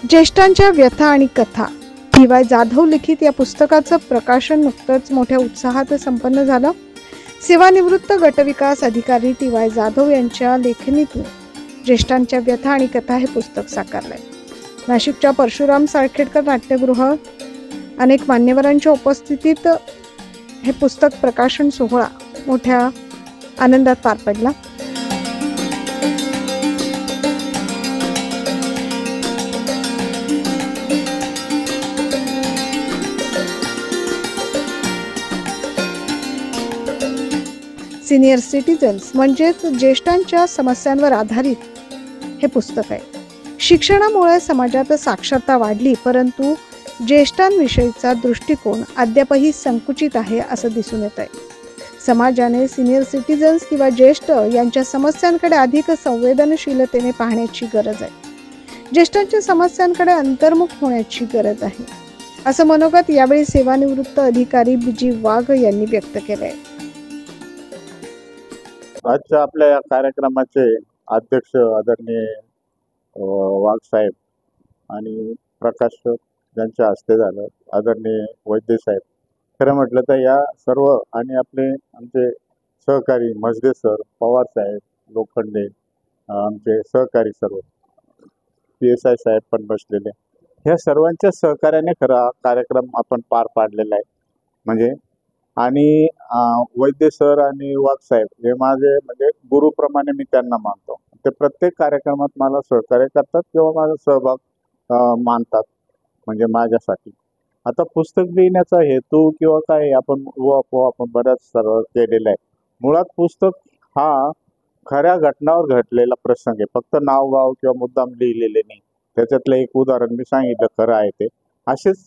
ज्येष्ठांच्या व्यथा आणि कथा टी.वाय. जाधव लिखित या पुस्तकाचं प्रकाशन नुकतंच मोठ्या उत्साहात संपन्न झालं. सेवानिवृत्त गटविकास अधिकारी टी.वाय. जाधव यांच्या लेखणीतून ज्येष्ठांच्या व्यथा आणि कथा हे पुस्तक साकारलंय. नाशिकच्या परशुराम साळखेडकर नाट्यगृह अनेक मान्यवरांच्या उपस्थितीत हे पुस्तक प्रकाशन सोहळा मोठ्या आनंदात पार पडला. सिनियर सिटीजन्स म्हणजेच ज्येष्ठांच्या समस्यांवर आधारित हे पुस्तक आहे. शिक्षणामुळे समाजात साक्षरता वाढली, परंतु ज्येष्ठांविषयीचा दृष्टिकोन अद्यापही संकुचित आहे असं दिसून येत आहे. समाजाने सिनियर सिटीजन्स किंवा ज्येष्ठ यांच्या समस्यांकडे अधिक संवेदनशीलतेने पाहण्याची गरज आहे. ज्येष्ठांच्या समस्यांकडे अंतर्मुख होण्याची गरज आहे, असं मनोगत यावेळी सेवानिवृत्त अधिकारी बी.जी. वाघ यांनी व्यक्त केलंय. आजच्या आपल्या या कार्यक्रमाचे अध्यक्ष आदरणीय वाघ साहेब आणि प्रकाशक ज्यांच्या हस्ते झालं आदरणीय वैद्य साहेब. खरं म्हटलं तर या सर्व आणि आपले आमचे सहकारी मजदे सर, पवार साहेब, लोखंडे, आमचे सहकारी सर्व PSI साहेब पण बसलेले, ह्या सर्वांच्या सहकार्याने खरा कार्यक्रम आपण पार पाडलेला आहे. म्हणजे आणि वैद्य सर आणि वाघ साहेब हे माझे म्हणजे गुरुप्रमाणे मी त्यांना मानतो. ते प्रत्येक कार्यक्रमात मला सहकार्य करतात किंवा माझा सहभाग मानतात. म्हणजे माझ्यासाठी आता पुस्तक लिहिण्याचा हेतू किंवा काय आपण बऱ्याच सर्व केलेला आहे. मुळात पुस्तक हा खऱ्या घटनावर घडलेला प्रसंग आहे. फक्त नावगाव किंवा मुद्दाम लिहिलेले नाही. त्याच्यातलं एक उदाहरण मी सांगितलं खरं आहे ते. असेच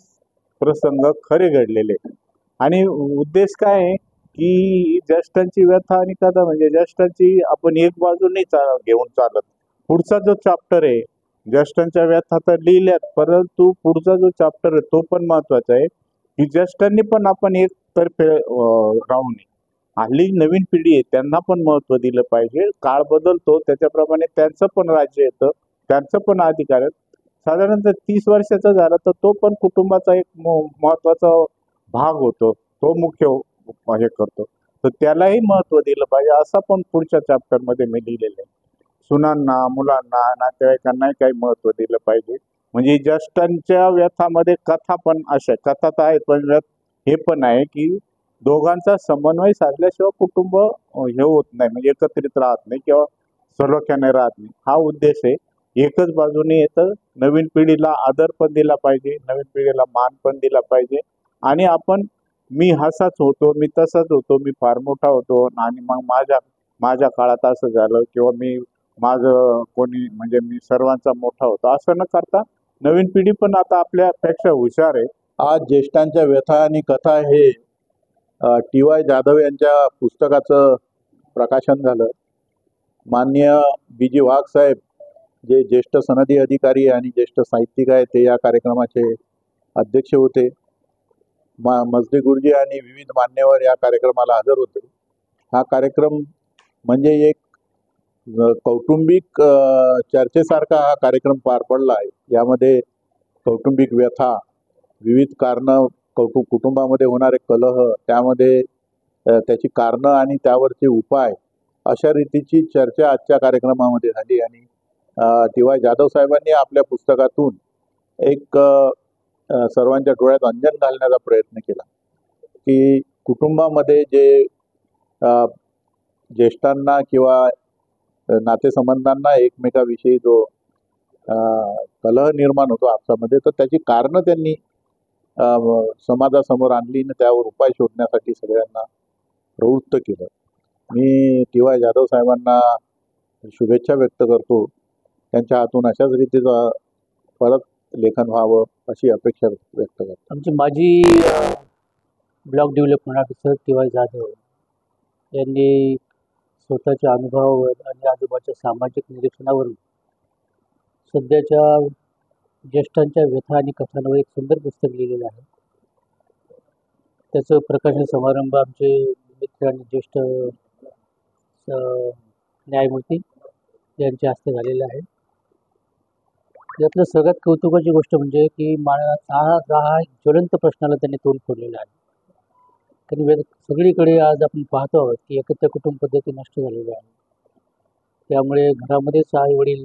प्रसंग खरे घडलेले आणि उद्देश काय आहे की ज्येष्ठांची व्यथा आणि कथा म्हणजे ज्येष्ठांची आपण एक बाजू नाही घेऊन चालत. पुढचा जो चॅप्टर आहे ज्येष्ठांच्या व्यथा तर लिहिल्यात, परंतु पुढचा जो चॅप्टर आहे तो पण महत्वाचा आहे की ज्येष्ठांनी पण आपण एक तर्फे राहू नये. हल्ली नवीन पिढी आहे त्यांना पण महत्व दिलं पाहिजे. काळ बदलतो त्याच्याप्रमाणे त्यांचं पण राज्य येतं, त्यांचं पण अधिकार आहे. साधारणतः 30 वर्षाचा झाला तर तो पण कुटुंबाचा एक महत्वाचा भाग होतो, तो मुख्य हे करतो, तर त्यालाही महत्व दिलं पाहिजे असं पण पुढच्या चॅप्टर मध्ये मी लिहिलेलं आहे. सुनांना, मुलांना, नातेवाईकांनाही काही महत्व दिलं पाहिजे. म्हणजे ज्येष्ठांच्या व्यथामध्ये कथा पण अशा कथा तर आहेत, पण हे पण आहे की दोघांचा समन्वय साधल्याशिवाय कुटुंब हे होत नाही, म्हणजे एकत्रित राहत नाही किंवा सलोख्याने राहत नाही. हा उद्देश आहे. एकच बाजूने येतं. नवीन पिढीला आदर पण दिला पाहिजे, नवीन पिढीला मान पण दिला पाहिजे. आणि आपण मी हसाच होतो, मी तसाच होतो, मी फार मोठा होतो आणि मग माझ्या काळात असं झालं किंवा माझं कोणी म्हणजे मी सर्वांचा मोठा होतो असं न करता नवीन पिढी पण आता आपल्यापेक्षा हुशार आहे. आज ज्येष्ठांच्या व्यथा आणि कथा हे टी.वाय. जाधव यांच्या पुस्तकाचं प्रकाशन झालं. माननीय बी.जी. वाघ साहेब जे ज्येष्ठ सनदी अधिकारी आणि ज्येष्ठ साहित्यिक आहेत ते या कार्यक्रमाचे अध्यक्ष होते. मजदे गुरुजी आणि विविध मान्यवर या कार्यक्रमाला हजर होते. हा कार्यक्रम म्हणजे एक कौटुंबिक चर्चेसारखा हा कार्यक्रम पार पडला आहे. यामध्ये कौटुंबिक व्यथा, विविध कारणं, कुटुंबामध्ये होणारे कलह, त्यामध्ये त्याची कारणं आणि त्यावरचे उपाय अशा रीतीची चर्चा आजच्या कार्यक्रमामध्ये झाली. आणि टी.वाय. जाधव साहेबांनी आपल्या पुस्तकातून एक सर्वांच्या डोळ्यात अंजन घालण्याचा प्रयत्न केला की कुटुंबामध्ये जे ज्येष्ठांना किंवा नातेसंबंधांना एकमेकाविषयी जो कलह निर्माण होतो आपसामध्ये, तर त्याची कारणं त्यांनी समाजासमोर आणली आणि त्यावर उपाय शोधण्यासाठी सगळ्यांना प्रवृत्त केलं. मी टी.वाय. जाधव साहेबांना शुभेच्छा व्यक्त करतो. त्यांच्या हातून अशाच रीतीचं परत लेखन व्हावं अशी अपेक्षा व्यक्त करतो. आमचे माजी ब्लॉक डेव्हलपमेंट ऑफिसर टी.वाय. जाधव यांनी स्वतःच्या अनुभवावर आणि आजूबाजूच्या सामाजिक निरीक्षणावरून सध्याच्या ज्येष्ठांच्या व्यथा आणि कथांवर एक सुंदर पुस्तक लिहिलेलं आहे. त्याचं प्रकाशन समारंभ आमचे मित्र आणि ज्येष्ठ न्यायमूर्ती यांच्या हस्ते झालेला आहे. यातलं सगळ्यात कौतुकाची गोष्ट म्हणजे की हा एक ज्वलंत प्रश्नाला त्यांनी तोंड फोडलेलं आहे. कारण सगळीकडे आज आपण पाहतो आहोत की एकत्र कुटुंब पद्धती नष्ट झालेली आहे. त्यामुळे घरामध्येच आई वडील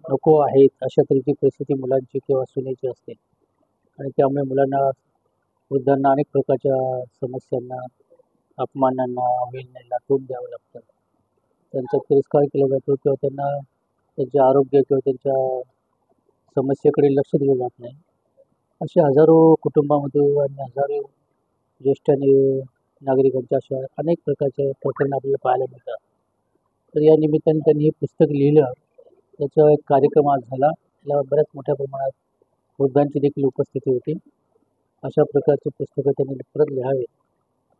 नको आहेत अशा तऱ्हेची परिस्थिती मुलांची किंवा सुनेची असते आणि त्यामुळे मुलांना वृद्धांना अनेक प्रकारच्या समस्यांना, अपमानांना, अवहेलनेला तोंड द्यावं लागतं. त्यांचा तिरस्कार केला जातो किंवा त्यांना त्यांचे आरोग्य किंवा त्यांच्या समस्येकडे लक्ष दिलं जात नाही. असे हजारो कुटुंबामध्ये आणि हजारो ज्येष्ठ नागरिकांच्या अशा अनेक प्रकारचे प्रकरणं आपल्याला पाहायला मिळतात. तर या निमित्ताने त्यांनी हे पुस्तक लिहिलं. त्याचा एक कार्यक्रम आज झाला. त्याला बऱ्याच मोठ्या प्रमाणात वृद्धांची देखील उपस्थिती होती. अशा प्रकारचे पुस्तकं त्यांनी परत लिहावे.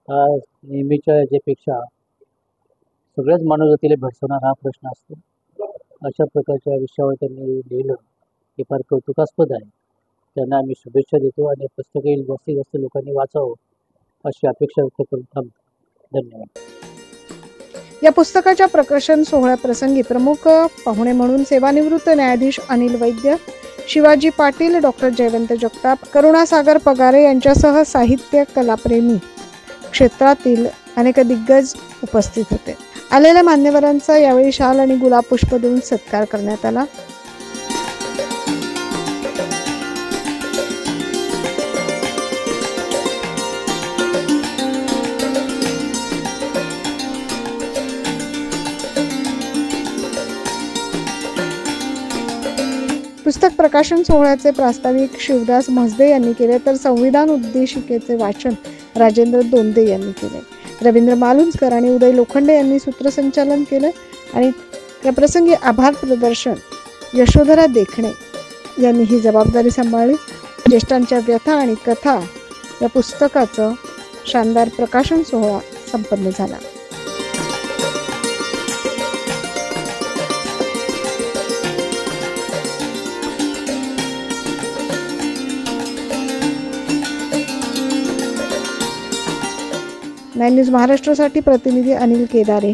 हा नेहमीच्या याच्यापेक्षा सगळ्याच मानवजातीला भेडसावणारा हा प्रश्न असतो. अशा प्रकारच्या विषयावर त्यांनी लिहिलं हे फार कौतुकास्पद आहे. त्यांना आम्ही शुभेच्छा देतो आणि पुस्तकही जास्तीत जास्त लोकांनी वाचावं अशी अपेक्षा व्यक्त करून थांबतो. धन्यवाद. या पुस्तकाच्या प्रकाशन सोहळ्याप्रसंगी प्रमुख पाहुणे म्हणून सेवानिवृत्त न्यायाधीश अनिल वैद्य, शिवाजी पाटील, डॉक्टर जयवंत जगताप, करुणासागर पगारे यांच्यासह साहित्य, कलाप्रेमी क्षेत्रातील अनेक दिग्गज उपस्थित होते. आलेल्या मान्यवरांचा यावेळी शाल आणि गुलाब पुष्प देऊन सत्कार करण्यात आला. पुस्तक प्रकाशन सोहळ्याचे प्रास्ताविक शिवदास म्हसदे यांनी केले, तर संविधान उद्देशिकेचे वाचन राजेंद्र दोंदे यांनी केले. रवींद्र मालुंजकर आणि उदय लोखंडे यांनी सूत्रसंचालन केले आणि या प्रसंगी आभार प्रदर्शन यशोधरा देखणे यांनी ही जबाबदारी सांभाळली. ज्येष्ठांच्या व्यथा आणि कथा या पुस्तकाचं शानदार प्रकाशन सोहळा संपन्न झाला. नाइन न्यूज महाराष्ट्रासाठी प्रतिनिधी अनिल केदारे.